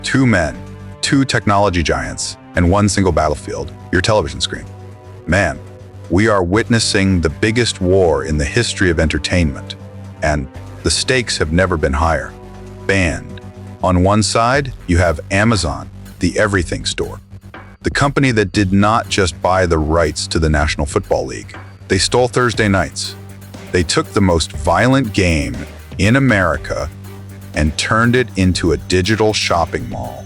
Two men, two technology giants, and one single battlefield, your television screen. Man, we are witnessing the biggest war in the history of entertainment, and the stakes have never been higher. Banned. On one side, you have Amazon, the everything store. The company that did not just buy the rights to the National Football League. They stole Thursday nights. They took the most violent game in America and turned it into a digital shopping mall.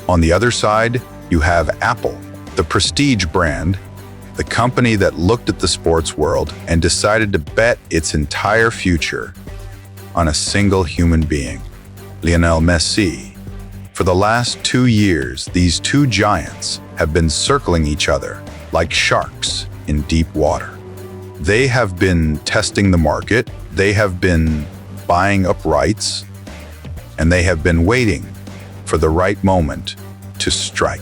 On the other side, you have Apple, the prestige brand, the company that looked at the sports world and decided to bet its entire future on a single human being, Lionel Messi. For the last 2 years, these two giants have been circling each other like sharks in deep water. They have been testing the market, they have been buying up rights, and they have been waiting for the right moment to strike.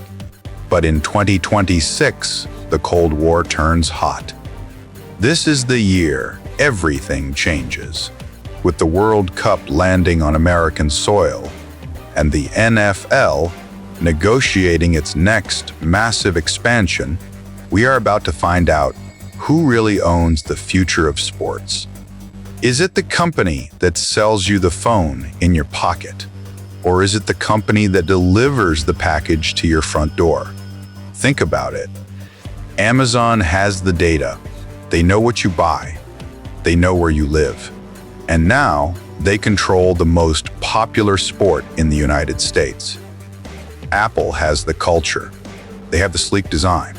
But in 2026, the Cold War turns hot. This is the year everything changes. With the World Cup landing on American soil and the NFL negotiating its next massive expansion, we are about to find out who really owns the future of sports. Is it the company that sells you the phone in your pocket? Or is it the company that delivers the package to your front door? Think about it. Amazon has the data. They know what you buy. They know where you live. And now they control the most popular sport in the United States. Apple has the culture. They have the sleek design.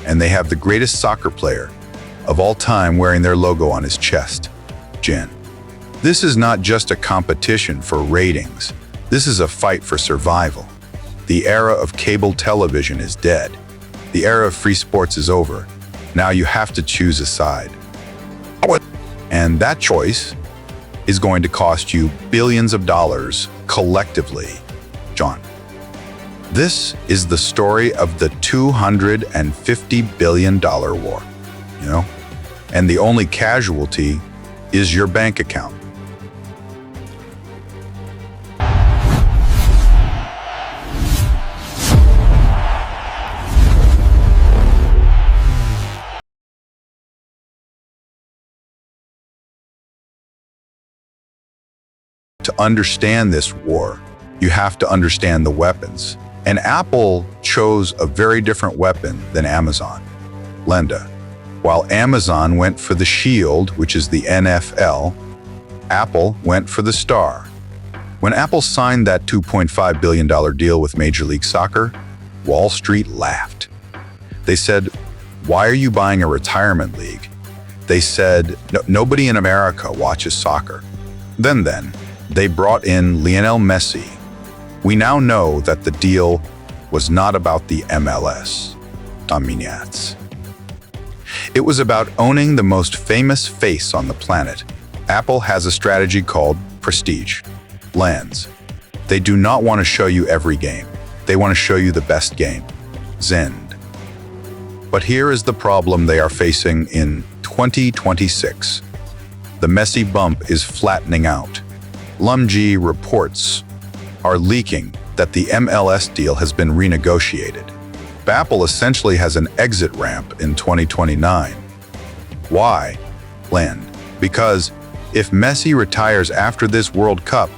And they have the greatest soccer player of all time wearing their logo on his chest, Jin. This is not just a competition for ratings. This is a fight for survival. The era of cable television is dead. The era of free sports is over. Now you have to choose a side. And that choice is going to cost you billions of dollars collectively, John. This is the story of the $250 billion war, And the only casualty is your bank account. To understand this war, you have to understand the weapons. And Apple chose a very different weapon than Amazon, Lenda. While Amazon went for the shield, which is the NFL, Apple went for the star. When Apple signed that $2.5 billion deal with Major League Soccer, Wall Street laughed. They said, "Why are you buying a retirement league?" They said, "Nobody in America watches soccer." Then, they brought in Lionel Messi. We now know that the deal was not about the MLS. It was about owning the most famous face on the planet. Apple has a strategy called prestige, lens. They do not want to show you every game. They want to show you the best game, Zend. But here is the problem they are facing in 2026. The Messi bump is flattening out. Lumji reports are leaking that the MLS deal has been renegotiated. Apple essentially has an exit ramp in 2029. Why? Land. Because if Messi retires after this World Cup,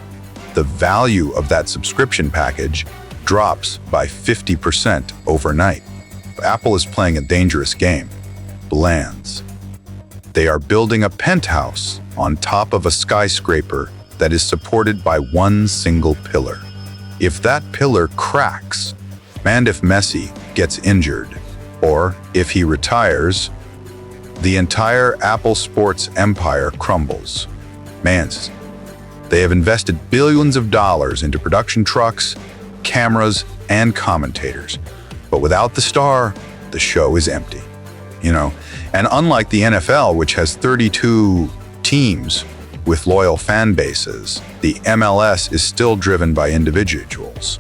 the value of that subscription package drops by 50% overnight. Apple is playing a dangerous game. Lands. They are building a penthouse on top of a skyscraper that is supported by one single pillar. If that pillar cracks, and if Messi gets injured, or if he retires, the entire Apple Sports empire crumbles. They have invested billions of dollars into production trucks, cameras, and commentators. But without the star, the show is empty. And unlike the NFL, which has 32 teams with loyal fan bases, the MLS is still driven by individuals.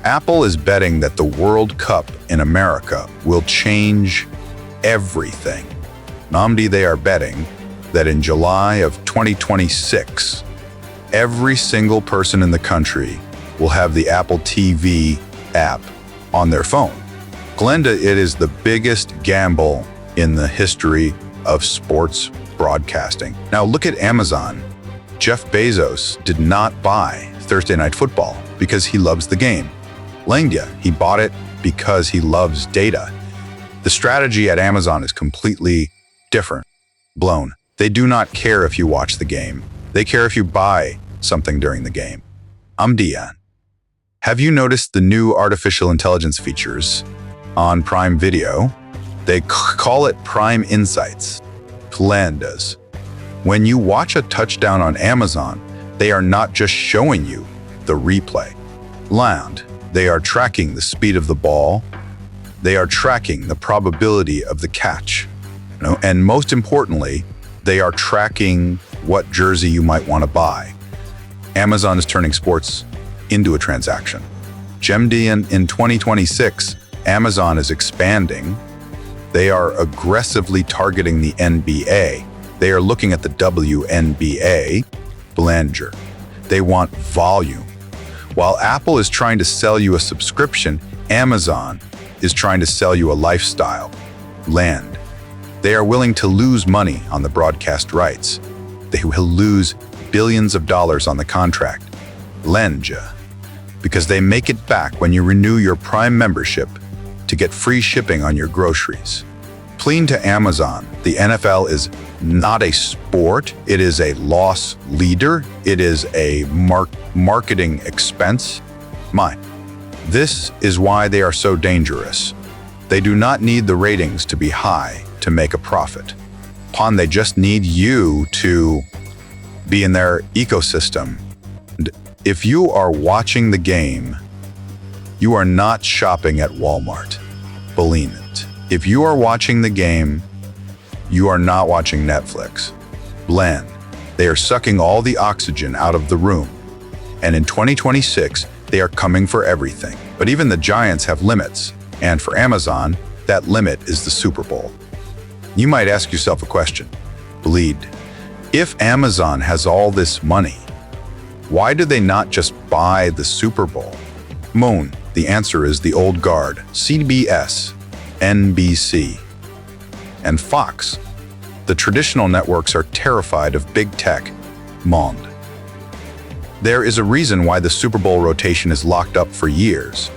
Apple is betting that the World Cup in America will change everything. They are betting that in July of 2026, every single person in the country will have the Apple TV app on their phone. Glenda, it is the biggest gamble in the history of sports broadcasting. Now look at Amazon. Jeff Bezos did not buy Thursday Night Football because he loves the game. Langya, he bought it because he loves data. The strategy at Amazon is completely different. Blown. They do not care if you watch the game. They care if you buy something during the game. I'm Dian. Have you noticed the new artificial intelligence features on Prime Video? They call it Prime Insights. Plandas. When you watch a touchdown on Amazon, they are not just showing you the replay. Land. They are tracking the speed of the ball. They are tracking the probability of the catch. And most importantly, they are tracking what jersey you might want to buy. Amazon is turning sports into a transaction. Gemdian, in 2026, Amazon is expanding. They are aggressively targeting the NBA. They are looking at the WNBA, Belanger. They want volume. While Apple is trying to sell you a subscription, Amazon is trying to sell you a lifestyle, land. They are willing to lose money on the broadcast rights. They will lose billions of dollars on the contract, Lenja, because they make it back when you renew your Prime membership to get free shipping on your groceries. Clean to Amazon, the NFL is not a sport. It is a loss leader. It is a marketing expense. This is why they are so dangerous. They do not need the ratings to be high to make a profit. They just need you to be in their ecosystem. And if you are watching the game, you are not shopping at Walmart. Believe it. If you are watching the game, you are not watching Netflix. Blend. They are sucking all the oxygen out of the room. And in 2026, they are coming for everything. But even the giants have limits. And for Amazon, that limit is the Super Bowl. You might ask yourself a question. Bleed. If Amazon has all this money, why do they not just buy the Super Bowl? Moan. The answer is the old guard, CBS, NBC, and Fox. The traditional networks are terrified of big tech, Monde. There is a reason why the Super Bowl rotation is locked up for years.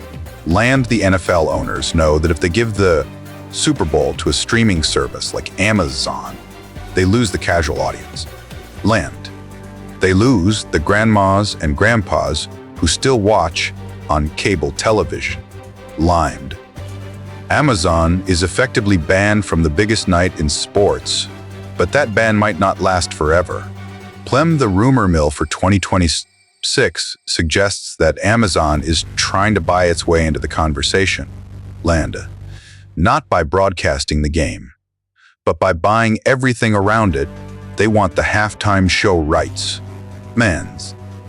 The NFL owners know that if they give the Super Bowl to a streaming service like Amazon, they lose the casual audience. They lose the grandmas and grandpas who still watch on cable television. Amazon is effectively banned from the biggest night in sports, but that ban might not last forever. The rumor mill for 2026 suggests that Amazon is trying to buy its way into the conversation. Not by broadcasting the game, but by buying everything around it. They want the halftime show rights.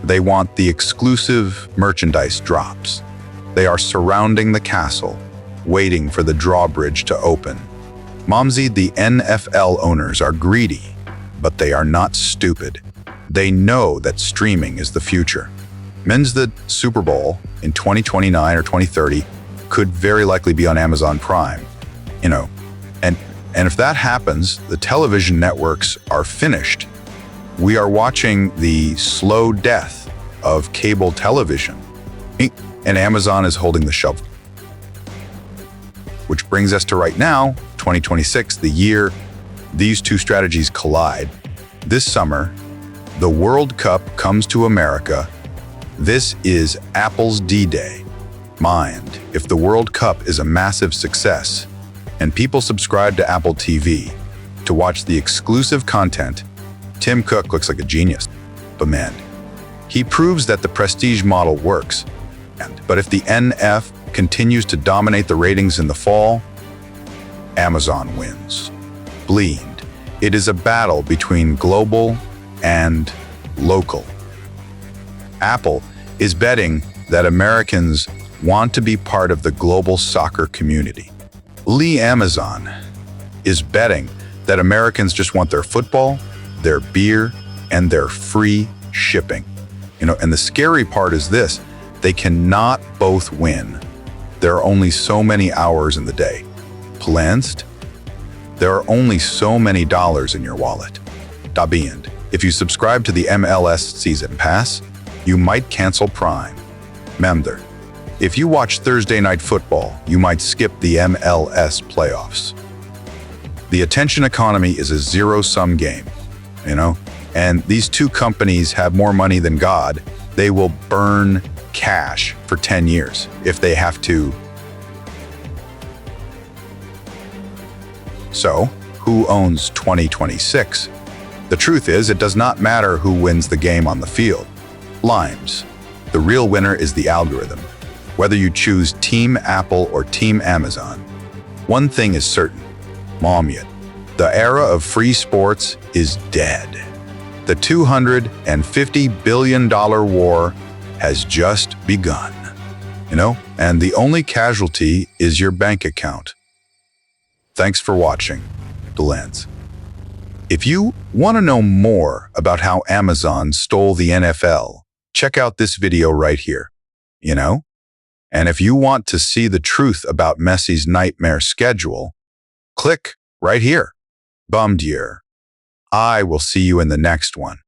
They want the exclusive merchandise drops. They are surrounding the castle, waiting for the drawbridge to open. The NFL owners are greedy, but they are not stupid. They know that streaming is the future. The Super Bowl in 2029 or 2030 could very likely be on Amazon Prime. And if that happens, the television networks are finished. We are watching the slow death of cable television, and Amazon is holding the shovel. Which brings us to right now, 2026, the year these two strategies collide. This summer, the World Cup comes to America. This is Apple's D-Day. If the World Cup is a massive success, and people subscribe to Apple TV to watch the exclusive content, Tim Cook looks like a genius. But he proves that the prestige model works. But if the NF continues to dominate the ratings in the fall, Amazon wins. It is a battle between global and local. Apple is betting that Americans want to be part of the global soccer community. Amazon is betting that Americans just want their football, their beer, and their free shipping. And the scary part is this, They cannot both win. There are only so many hours in the day. Plansed? There are only so many dollars in your wallet. Da Beend. If you subscribe to the MLS Season Pass, you might cancel Prime. Memder. If you watch Thursday Night Football, you might skip the MLS playoffs. The attention economy is a zero-sum game, and these two companies have more money than God. They will burn cash for 10 years if they have to. So, who owns 2026? The truth is, it does not matter who wins the game on the field. Limes. The real winner is the algorithm. Whether you choose Team Apple or Team Amazon, one thing is certain. Momyet. The era of free sports is dead. The $250 billion war has just begun. And the only casualty is your bank account. Thanks for watching. The Lens. If you want to know more about how Amazon stole the NFL, check out this video right here. And if you want to see the truth about Messi's nightmare schedule, click right here. Bummed year. I will see you in the next one.